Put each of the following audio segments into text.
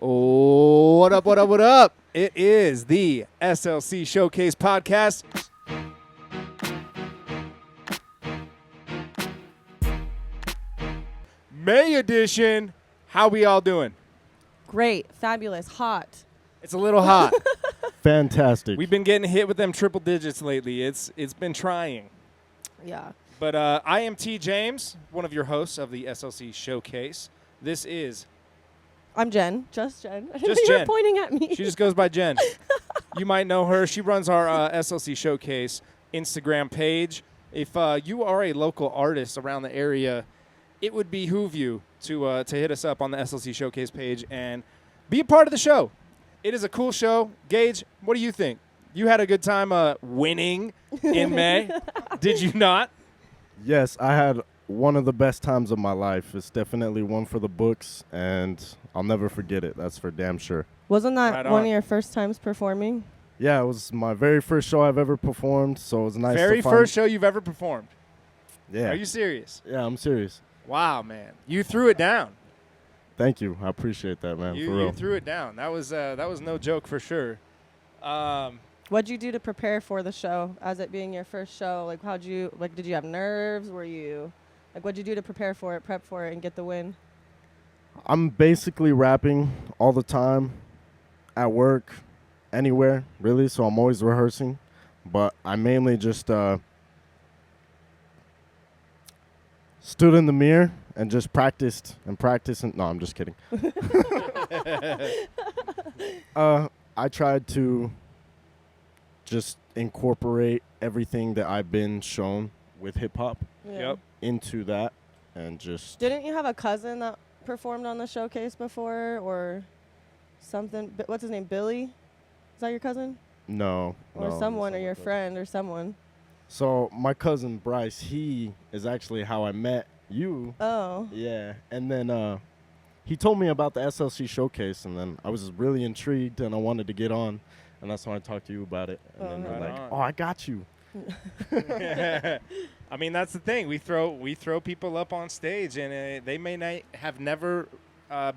Oh, what up, what up, what up? It is the SLC Showcase Podcast. May edition. How we all doing? Great, fabulous, hot. It's a little hot. Fantastic. We've been getting hit with them triple digits lately. It's been trying. Yeah. But I am T. James, one of your hosts of the SLC Showcase. This is... I'm Jen. Just Jen. Just You're Jen. pointing at me. She just goes by Jen. You might know her. She runs our SLC Showcase Instagram page. If you are a local artist around the area, it would behoove you to hit us up on the SLC Showcase page and be a part of the show. It is a cool show. Gage, what do you think? You had a good time winning in May. Did you not? Yes, I had one of the best times of my life. It's definitely one for the books, and I'll never forget it. That's for damn sure. Wasn't that Right one on. of your first times performing? Yeah, it was my very first show I've ever performed, so it was nice Very to find. first show you've ever performed. Yeah. Are you serious? Yeah, I'm serious. Wow, man. You threw it down. Thank you. I appreciate that, man, for You real. threw it down. That was no joke for sure. What'd you do to prepare for the show as it being your first show? Like, did you have nerves? What'd you do to prepare for it, prep for it, and get the win? I'm basically rapping all the time, at work, anywhere, really, so I'm always rehearsing. But I mainly just stood in the mirror and just practiced. No, I'm just kidding. I tried to just incorporate everything that I've been shown with hip-hop Yep. into that and just... Didn't you have a cousin that performed on the showcase before or something? What's his name? Billy? Is that your cousin? No. Or no, someone, or it's your not like friend, or someone? that. So my cousin Bryce, he is actually how I met you. Oh. Yeah. And then he told me about the SLC showcase, and then I was really intrigued, and I wanted to get on. And that's when I talked to you about it. And then you're Right like, on. oh, I got you. I mean, that's the thing. We throw people up on stage, and they may not have never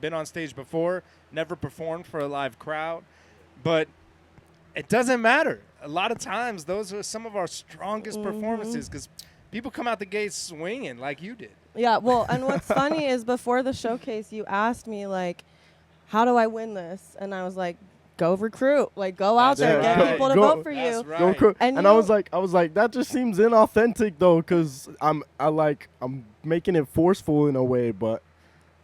been on stage before, never performed for a live crowd, but it doesn't matter. A lot of times, those are some of our strongest performances because people come out the gate swinging like you did. Yeah, well, and what's funny is before the showcase, you asked me, like, how do I win this? And I was like, go recruit. Like, go out there, That's get right. people to Go- vote for That's you. right. Go cr- And and you I was know- like, that just seems inauthentic though, because I'm making it forceful in a way, but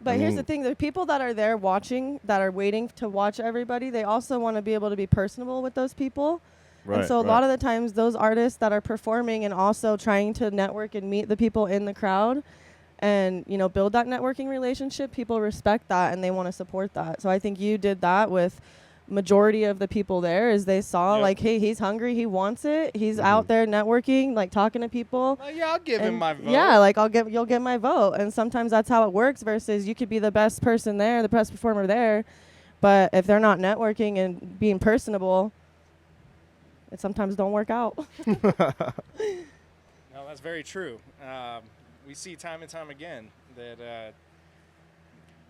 But I here's mean- the thing. The people that are there watching, that are waiting to watch everybody, they also want to be able to be personable with those people. And so a lot of the times, those artists that are performing and also trying to network and meet the people in the crowd and, you know, build that networking relationship, people respect that and they want to support that. So I think you did that with majority of the people there is they saw Yep. like, hey, he's hungry, he wants it, he's out there networking, like talking to people. Well, yeah, I'll give him And my vote. yeah, like you'll get my vote. And sometimes that's how it works versus you could be the best person there, the best performer there, but if they're not networking and being personable, it sometimes don't work out. No, that's very true. We see time and time again that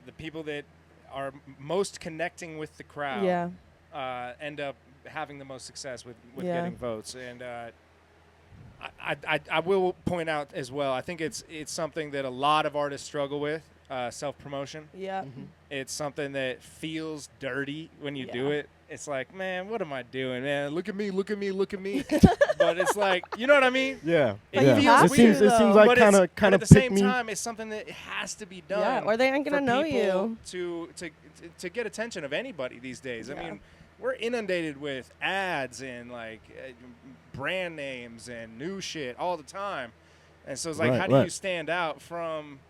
the people that are most connecting with the crowd Yeah. end up having the most success with Yeah. getting votes. And I will point out as well, I think it's something that a lot of artists struggle with, self-promotion. Yeah. It's something that feels dirty when you do Yeah. it. It's like, man, what am I doing, man? Look at me, look at me, look at me. But it's like, you know what I mean? yeah, But yeah. you have It to, seems though. like But kind but of at the pick same me. time, it's something that has to be done. Yeah, or they ain't gonna for know people you. to get attention of anybody these days. I Yeah. mean, we're inundated with ads and like brand names and new shit all the time, and so it's like, Right, how do you right. stand out from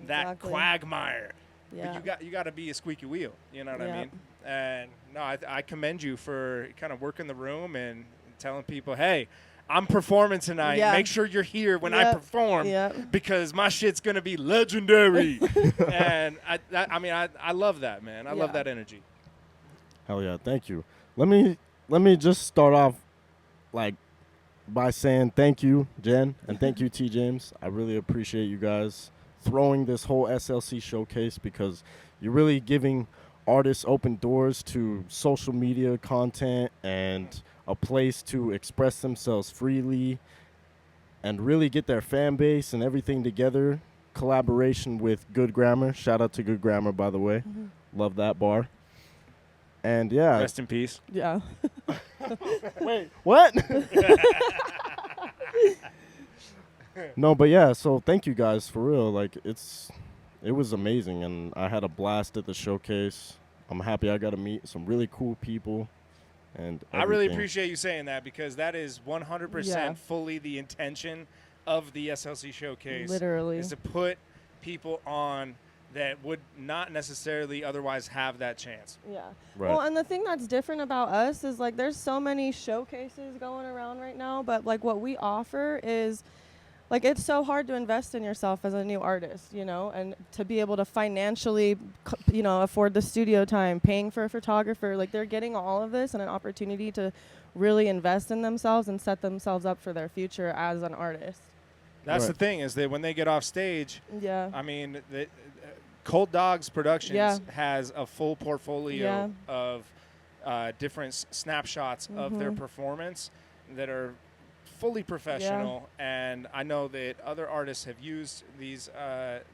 that Exactly. quagmire? Yeah. But you got to be a squeaky wheel. You know what I Yeah. mean? And no, I commend you for kind of working the room and telling people, hey, I'm performing tonight. Yeah. Make sure you're here when I Yep. perform Yep. because my shit's gonna be legendary. And I love that, man. I love Yeah. that energy. Hell yeah, thank you. Let me just start off like by saying thank you, Jen, and thank you, T. James. I really appreciate you guys throwing this whole SLC showcase because you're really giving artists open doors to social media content and a place to express themselves freely and really get their fan base and everything together. Collaboration with Good Grammar. Shout out to Good Grammar, by the way. Love that bar. And yeah. Rest in peace. Yeah. Wait, what? No, but yeah, so thank you guys for real. Like it was amazing and I had a blast at the showcase. I'm happy I got to meet some really cool people and everything. I really appreciate you saying that because that is 100% Yeah. fully the intention of the SLC showcase. Literally. Is to put people on that would not necessarily otherwise have that chance. Yeah. Right. Well, and the thing that's different about us is like there's so many showcases going around right now, but like what we offer is like it's so hard to invest in yourself as a new artist, you know, and to be able to financially, you know, afford the studio time, paying for a photographer, like they're getting all of this and an opportunity to really invest in themselves and set themselves up for their future as an artist. That's Right. the thing is that when they get off stage, Yeah. I mean, Cold Dogs Productions Yeah. has a full portfolio Yeah. of different snapshots of their performance that are fully professional. And I know that other artists have used these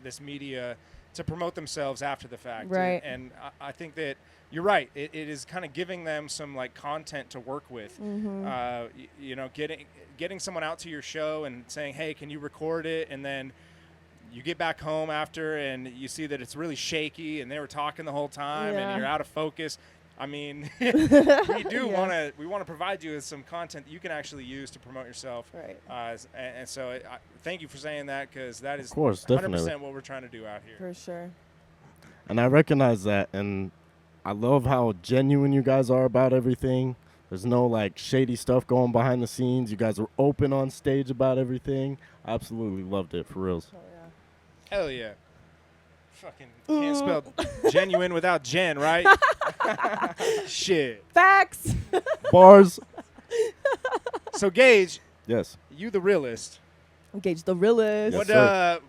this media to promote themselves after the fact. Right. And I think that you're right. It is kind of giving them some like content to work with. You know, getting someone out to your show and saying, hey, can you record it? And then you get back home after and you see that it's really shaky and they were talking the whole time Yeah. and you're out of focus. I mean, we want to provide you with some content that you can actually use to promote yourself. Right. And so thank you for saying that because that is Of course, 100% definitely. what we're trying to do out here. For sure. And I recognize that, and I love how genuine you guys are about everything. There's no, like, shady stuff going behind the scenes. You guys are open on stage about everything. I absolutely loved it, for reals. Oh, yeah. Hell yeah. Fucking can't spell genuine without Jen, right? Shit. Facts. Bars. So, Gage, Yes. you the realist. Gage the Rillest. Yes, What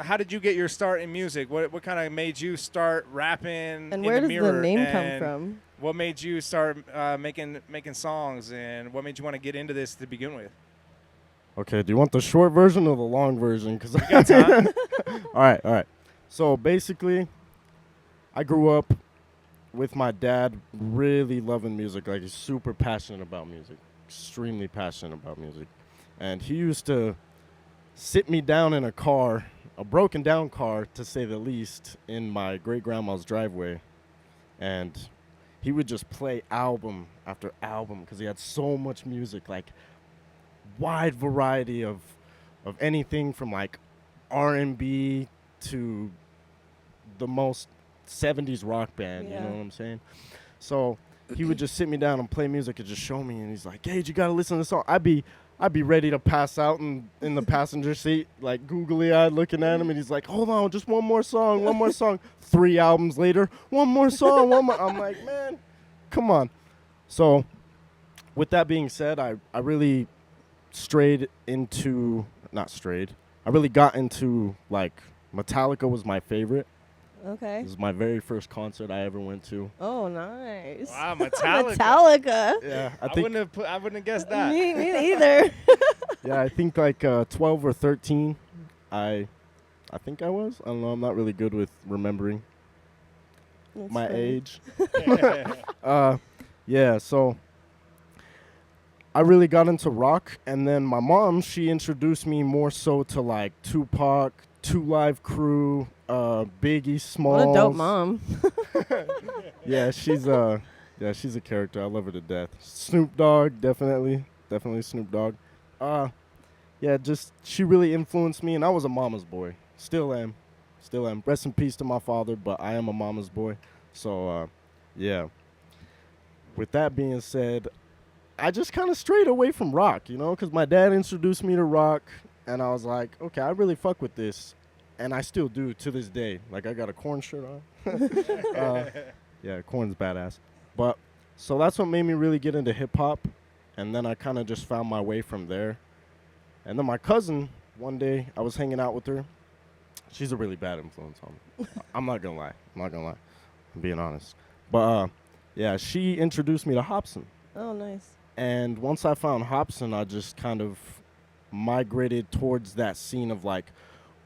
how did you get your start in music? What kind of made you start rapping And in where the does mirror? the name come And from? What made you start making songs, and what made you want to get into this to begin with? Okay, do you want the short version or the long version? Because We got time. all right. So basically, I grew up with my dad really loving music. Like, he's super passionate about music, extremely passionate about music. And he used to sit me down in a car, a broken down car to say the least, in my great grandma's driveway. And he would just play album after album because he had so much music, like wide variety of anything from like R&B to the most 70s rock band, you know what I'm saying? So he would just sit me down and play music and just show me, and he's like, Gage, you gotta listen to this song. I'd be ready to pass out in the passenger seat, like googly-eyed looking at him, and he's like, hold on, just one more song. 3 albums later, one more song. I'm like, man, come on. So with that being said, I really I really got into, like, Metallica was my favorite. Okay. This is my very first concert I ever went to. Oh, nice. Wow, Metallica. Metallica. Yeah, I wouldn't have guessed that. Me neither. Yeah, I think like 12 or 13. I think I was. I don't know. I'm not really good with remembering That's my funny. age. Yeah, so I really got into rock, and then my mom, she introduced me more so to like Tupac, Two Live Crew, Biggie Smalls. What a dope mom. Yeah, she's a character. I love her to death. Snoop Dogg, definitely Snoop Dogg. Yeah, just she really influenced me, and I was a mama's boy. Still am. Rest in peace to my father, but I am a mama's boy. So, yeah. With that being said, I just kind of strayed away from rock, you know, because my dad introduced me to rock, and I was like, okay, I really fuck with this, and I still do to this day. Like, I got a Korn shirt on. Yeah, Korn's badass. But so that's what made me really get into hip hop, and then I kind of just found my way from there. And then my cousin, one day I was hanging out with her. She's a really bad influence on me. I'm not gonna lie. I'm being honest. But yeah, she introduced me to Hobson. Oh, nice. And once I found Hobson, I just kind of migrated towards that scene of like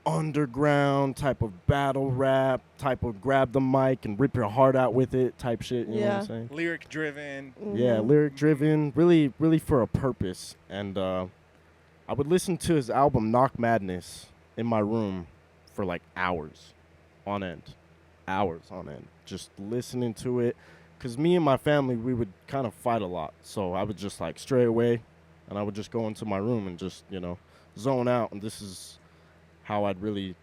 underground type of battle rap, type of grab the mic and rip your heart out with it type shit. You know what I'm saying? Lyric driven. Yeah, lyric driven, really, really for a purpose. And I would listen to his album Knock Madness in my room for like hours on end. Just listening to it. Because me and my family, we would kind of fight a lot. So I would just like stray away and I would just go into my room and just, you know, zone out. And this is how I'd really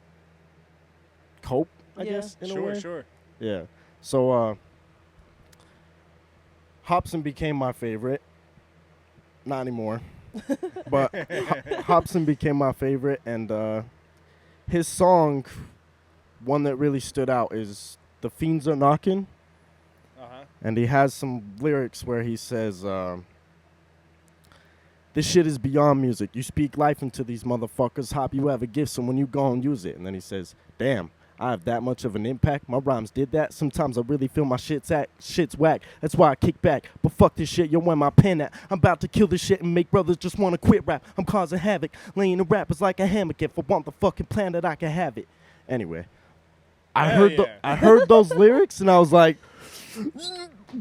cope, I guess, in a way. Sure. Yeah. So Hobson became my favorite. Not anymore. But Hobson became my favorite. And his song, one that really stood out is The Fiends Are Knocking. And he has some lyrics where he says, this shit is beyond music. You speak life into these motherfuckers. Hop, you have a gift, so when you go and use it. And then he says, damn, I have that much of an impact. My rhymes did that. Sometimes I really feel my shit's whack. That's why I kick back. But fuck this shit, yo, where my pen at? I'm about to kill this shit and make brothers just want to quit rap. I'm causing havoc, laying the rappers like a hammock. If I want the fucking planet, I can have it. Anyway, I heard those lyrics and I was like,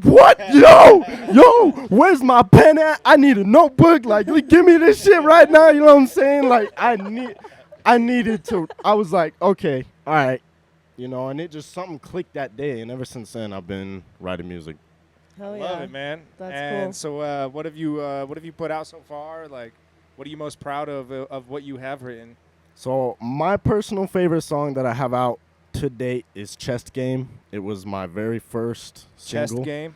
what? Yo, where's my pen at? I need a notebook. Like, give me this shit right now. You know what I'm saying? Like, I needed to. I was like, okay, all right. You know, and it just something clicked that day. And ever since then, I've been writing music. Hell yeah. Love it, man. That's and cool. So what have you put out so far? Like, what are you most proud of what you have written? So my personal favorite song that I have out to date is Chest Game. It was my very first single. Chest Game?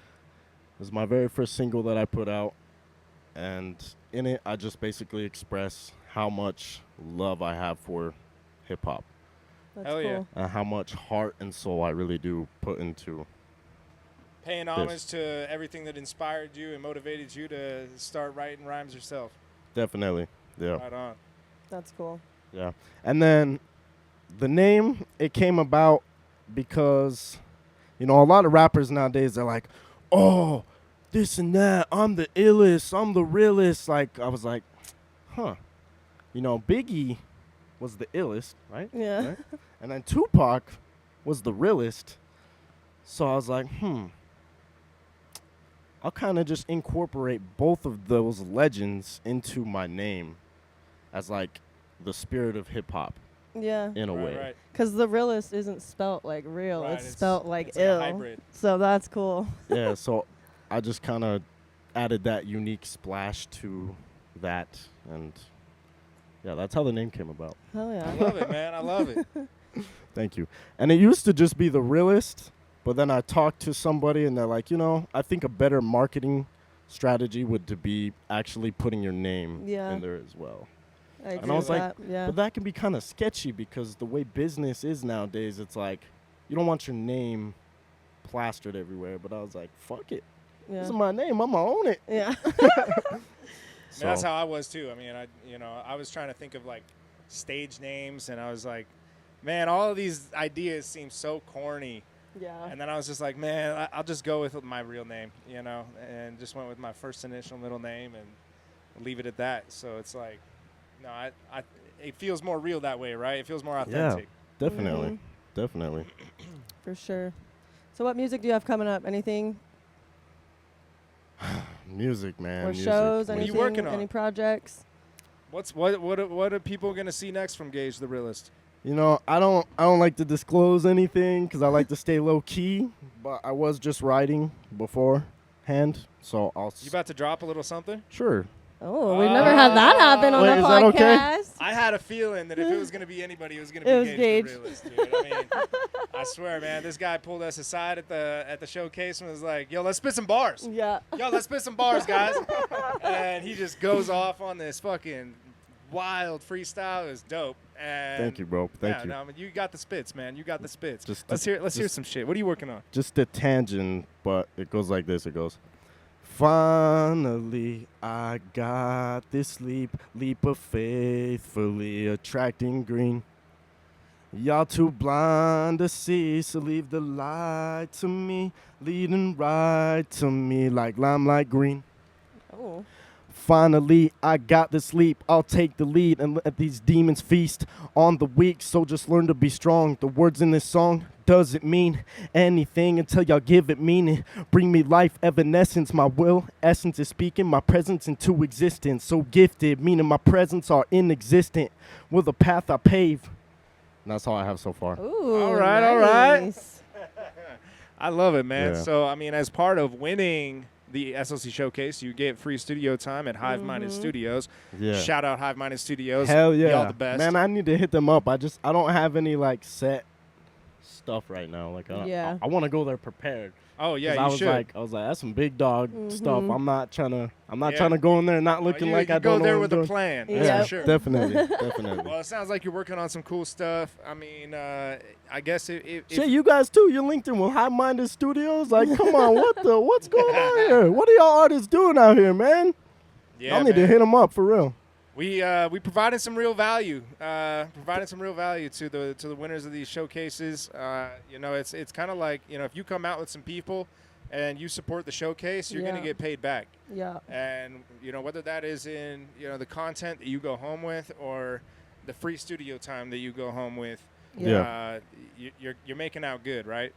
It was my very first single that I put out. And in it, I just basically express how much love I have for hip-hop. That's Hell cool. yeah. And how much heart and soul I really do put into Paying homage to everything that inspired you and motivated you to start writing rhymes yourself. Definitely. Yeah. Right on. That's cool. Yeah. And then the name, it came about because, you know, a lot of rappers nowadays, they're like, oh, this and that, I'm the illest, I'm the realest. Like, I was like, huh. You know, Biggie was the illest, right? Yeah. Right? And then Tupac was the realest. So I was like, I'll kind of just incorporate both of those legends into my name as like the spirit of hip-hop. Yeah. In a way. Right. Because the realist isn't spelt like real. Right, It's spelt like it's ill. Like a hybrid. So that's cool. Yeah, so I just kind of added that unique splash to that. And yeah, that's how the name came about. Hell yeah. I love it, man. I love it. Thank you. And it used to just be The Realest, but then I talked to somebody and they're like, you know, I think a better marketing strategy would to be actually putting your name in there as well. I agree And I was with like, that. Yeah. but that can be kind of sketchy because the way business is nowadays, it's like you don't want your name plastered everywhere. But I was like, fuck it. Yeah. This is my name. I'm going to own it. Yeah. So. That's how I was too. I mean, I was trying to think of like stage names, and I was like, man, all of these ideas seem so corny. Yeah. And then I was just like, man, I'll just go with my real name, you know, and just went with my first initial middle name and leave it at that. So it's like, no, it feels more real that way, right? It feels more authentic. Yeah, definitely. Definitely. For sure. So what music do you have coming up? Anything? Music, man. Or music. shows? What are you Anything? working on? Any projects? What are people gonna see next from Gage the Rillest? You know, I don't like to disclose anything because I like to stay low key. But I was just writing beforehand, so I'll. You about to drop a little something? Sure. Oh, we've never had that happen on Wait, the is that okay? podcast. I had a feeling that if it was going to be anybody, it was going to be Gage the Rillest, dude. I mean, I swear, man, this guy pulled us aside at the showcase and was like, yo, let's spit some bars. Yeah. Yo, let's spit some bars, guys. And he just goes off on this fucking wild freestyle. It was dope. And Thank you, bro. Thank you. No, I mean, you got the spits, man. You got the spits. Let's hear some shit. What are you working on? Just a tangent, but it goes like this. It goes, finally, I got this leap of faithfully attracting green. Y'all too blind to see, so leave the light to me, leading right to me like limelight green. Oh. Finally, I got to sleep. I'll take the lead and let these demons feast on the weak. So just learn to be strong. The words in this song doesn't mean anything until y'all give it meaning. Bring me life, evanescence. My will, essence is speaking. My presence into existence. So gifted, meaning my presence are inexistent. Will the path I pave. And that's all I have so far. Ooh, All right, all right. nice. I love it, man. Yeah. So, I mean, as part of winning the SLC Showcase, you get free studio time at Hive Minded Studios. Yeah. Shout out Hive Minded Studios. Hell yeah. Y'all the best. Man, I need to hit them up. I don't have any like set stuff right now. Like Yeah. I want to go there prepared. Oh, yeah, 'Cause you should. I was like, that's some big dog stuff. I'm not trying to Yeah. go in there not looking like I don't go there know with what I'm a doing. plan. Yeah. That's Yeah, for sure. definitely. Well, it sounds like you're working on some cool stuff. I mean, I guess if Shit, you guys too. Your LinkedIn with High Minded Studios. Like, come on, what's going on here? What are y'all artists doing out here, man? yeah, Y'all need to man. hit them up for real. We provided some real value. Provided some real value to the winners of these showcases. You know, it's kind of like, you know, if you come out with some people and you support the showcase, you're Yeah. gonna get paid back. Yeah. And you know, whether that is in, you know, the content that you go home with or the free studio time that you go home with, Yeah. you're making out good, right?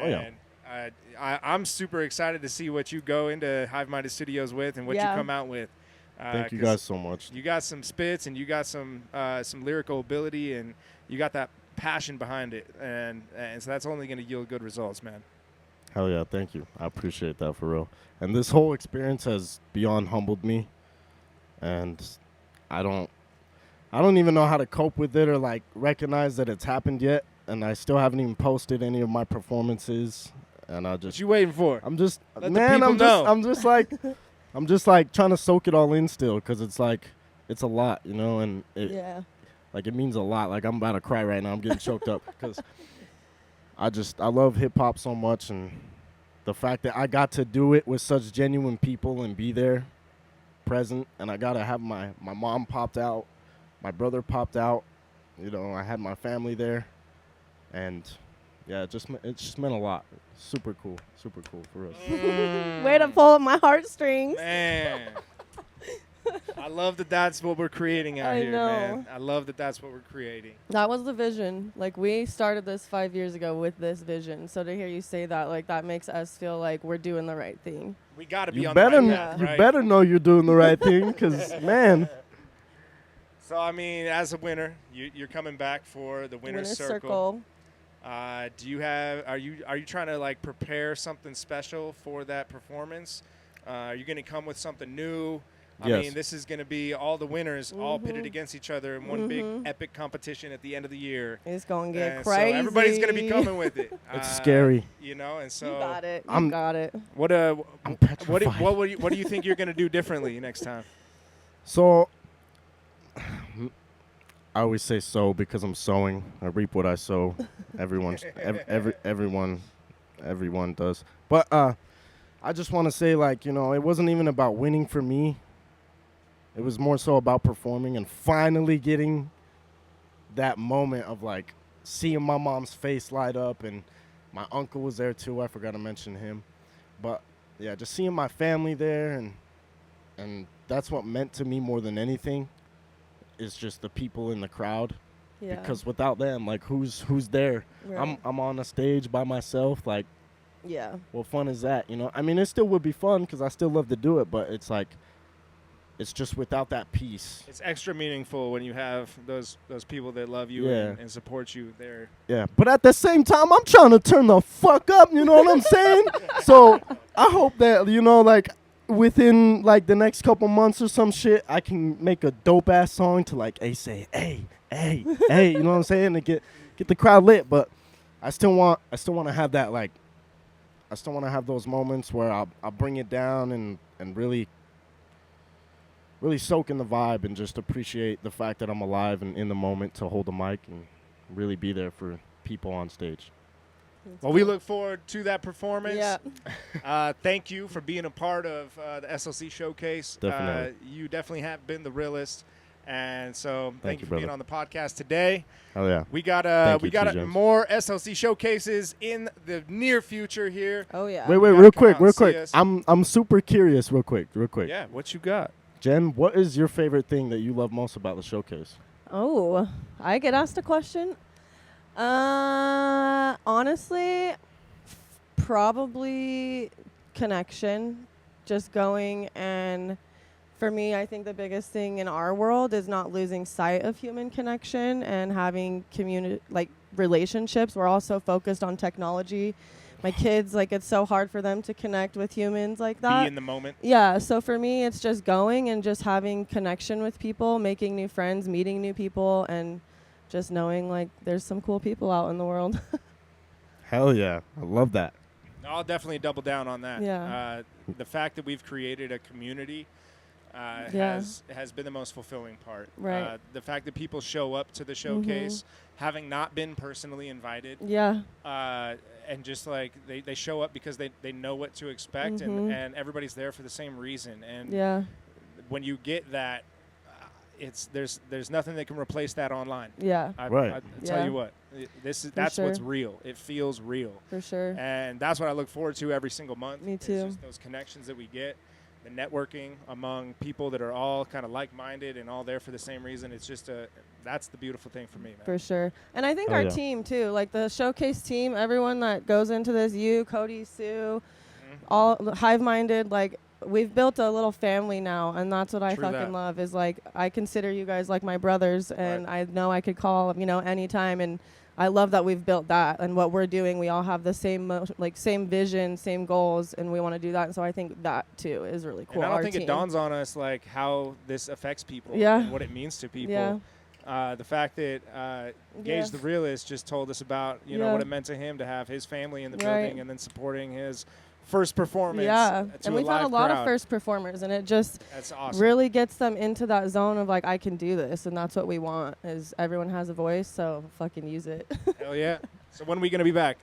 Oh, yeah. And I'm super excited to see what you go into Hive Minded Studios with and what you Yeah. come out with. Thank you 'cause guys so much. You got some spits and you got some lyrical ability and you got that passion behind it, and so that's only going to yield good results, man. Hell yeah, thank you. I appreciate that for real. And this whole experience has beyond humbled me, and I don't even know how to cope with it or like recognize that it's happened yet. And I still haven't even posted any of my performances. And I What just, you waiting for? I'm just, Let the man, people know. I'm just like trying to soak it all in still, because it's like, it's a lot, you know, and it, Yeah. like it means a lot. Like I'm about to cry right now. I'm getting choked up because I love hip hop so much, and the fact that I got to do it with such genuine people and be there, present, and I got to have my mom popped out, my brother popped out, you know, I had my family there, and yeah, it just meant a lot. Super cool for us. Way to pull up my heartstrings. Man. I love that that's what we're creating out I here, know. man. I love that that's what we're creating. That was the vision. Like, we started this 5 years ago with this vision. So to hear you say that, like, that makes us feel like we're doing the right thing. We got to be You on better, the right path, you right? better know you're doing the right thing, because man, So, I mean, as a winner, you're coming back for the winner's circle. Do you have? Are you trying to like prepare something special for that performance? Are you going to come with something new? I Yes. mean, this is going to be all the winners all pitted against each other in one big epic competition at the end of the year. It's going to get And crazy. So everybody's going to be coming with it. It's scary. You know, and so You got it. You I'm- got it. what I'm petrified. what do you think you're going to do differently next time? So, I always say so because I'm sowing. I reap what I sow. Everyone does. But I just want to say, like, you know, it wasn't even about winning for me. It was more so about performing and finally getting that moment of like seeing my mom's face light up, and my uncle was there too. I forgot to mention him. But yeah, just seeing my family there, and that's what meant to me more than anything. Is just the people in the crowd, Yeah. because without them, like, who's there? Right. I'm on a stage by myself. Like, Yeah. what fun is that? You know, I mean, it still would be fun because I still love to do it, but it's like, it's just without that piece. It's extra meaningful when you have those people that love you Yeah. and support you there. Yeah, but at the same time, I'm trying to turn the fuck up. You know what I'm saying? So I hope that, you know, like, within like the next couple months or some shit, I can make a dope ass song to like say, hey, you know what I'm saying, and get the crowd lit. But I still want to have that, like, I still want to have those moments where I'll bring it down and really soak in the vibe and just appreciate the fact that I'm alive and in the moment to hold the mic and really be there for people on stage. Well, we look forward to that performance. Yeah. Thank you for being a part of the SLC Showcase. Definitely. You definitely have been the realest, And so thank you for brother. being on the podcast today. Oh yeah. We got Thank you, got James. more SLC showcases in the near future here. Oh yeah. Wait, You gotta real come out quick. and see us. I'm super curious. Real quick. Yeah, what you got? Jen, what is your favorite thing that you love most about the showcase? Oh, I get asked a question. Honestly, probably connection. Just going, and for me, I think the biggest thing in our world is not losing sight of human connection and having relationships. We're also focused on technology. My kids, it's so hard for them to connect with humans like that. Be in the moment. Yeah, so for me, it's just going and just having connection with people, making new friends, meeting new people, and just knowing, there's some cool people out in the world. Hell yeah. I love that. I'll definitely double down on that. Yeah. The fact that we've created a community Yeah. has been the most fulfilling part. Right. The fact that people show up to the showcase, having not been personally invited, Yeah. and just they show up because they know what to expect, and everybody's there for the same reason. And Yeah. when you get that, there's nothing that can replace that online. Yeah. I Right. tell Yeah. you what, that's sure. what's real. It feels real. For sure. And that's what I look forward to every single month. Me It's too. just those connections that we get, the networking among people that are all kind of like-minded and all there for the same reason. It's just that's the beautiful thing for me, man. For sure. And I think Oh, our yeah. team, too, the showcase team, everyone that goes into this, you, Cody, Sue, all hive-minded, we've built a little family now, and that's what I True fucking that. love is, I consider you guys like my brothers, and Right. I know I could call, anytime, and I love that we've built that, and what we're doing, we all have the same, same vision, same goals, and we want to do that, and so I think that, too, is really cool. And I don't our think team. it dawns on us how this affects people Yeah. and what it means to people. Yeah. The fact that Yeah. Gage The Realest just told us about Yeah. what it meant to him to have his family in the Right. building and then supporting his first performance. Yeah, to and we've live had a lot crowd. of first performers, and it just That's awesome. really gets them into that zone of I can do this, and that's what we want. Is everyone has a voice, so fucking use it. Hell yeah. So when are we gonna be back?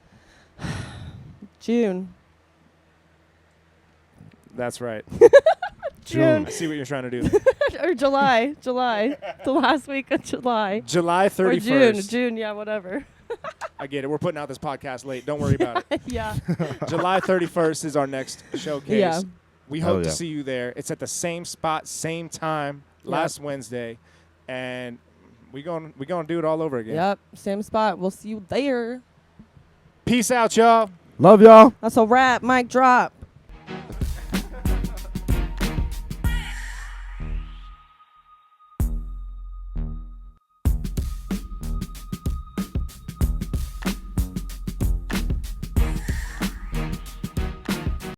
June. That's right. June. I see what you're trying to do. Or July, the last week of July. July Or 31st. June, yeah, whatever. I get it. We're putting out this podcast late. Don't worry about it. Yeah. July 31st is our next showcase. Yeah. We Hell hope to yeah. see you there. It's at the same spot, same time, last Wednesday, and we going to do it all over again. Yep, same spot. We'll see you there. Peace out, y'all. Love y'all. That's a wrap. Mic drop.